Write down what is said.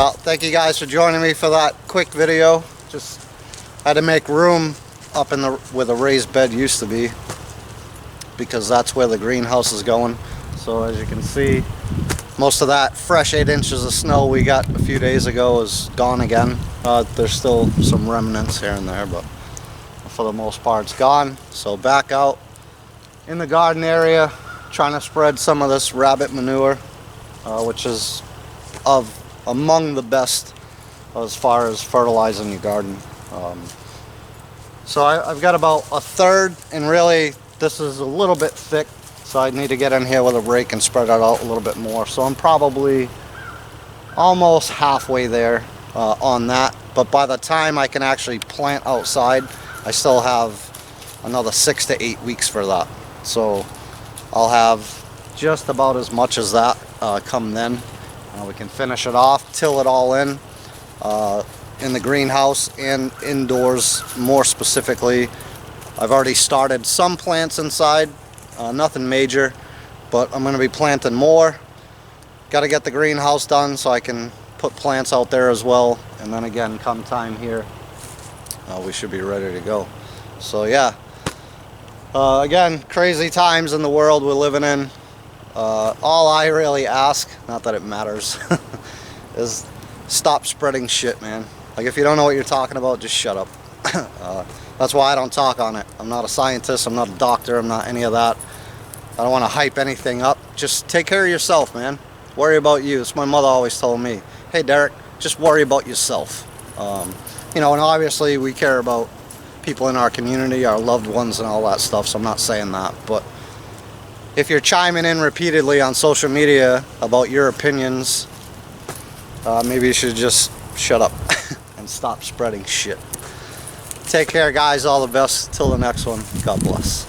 Well, thank you guys for joining me for that quick video. Just had to make room up in where the raised bed used to be, because that's where the greenhouse is going. So as you can see, most of that fresh 8 inches of snow we got a few days ago is gone again. There's still some remnants here and there, but for the most part it's gone. So back out in the garden area, trying to spread some of this rabbit manure, which is among the best as far as fertilizing your garden. So I've got about a third, and really this is a little bit thick, so I need to get in here with a rake and spread it out a little bit more. So I'm probably almost halfway there on that, but by the time I can actually plant outside, I still have another 6 to 8 weeks for that. So I'll have just about as much as that come then. We can finish it off, till it all in the greenhouse and indoors more specifically. I've already started some plants inside, nothing major, but I'm going to be planting more. Got to get the greenhouse done so I can put plants out there as well, and then again come time here we should be ready to go. So yeah, again, crazy times in the world we're living in. All I really ask, not that it matters, is stop spreading shit, man. Like, if you don't know what you're talking about, just shut up. That's why I don't talk on it. I'm not a scientist, I'm not a doctor, I'm not any of that. I don't want to hype anything up. Just take care of yourself, man. Worry about you. It's my mother always told me, hey Derek, just worry about yourself. You know, and obviously we care about people in our community, our loved ones and all that stuff, so I'm not saying that, but if you're chiming in repeatedly on social media about your opinions, maybe you should just shut up and stop spreading shit. Take care, guys. All the best. Till the next one. God bless.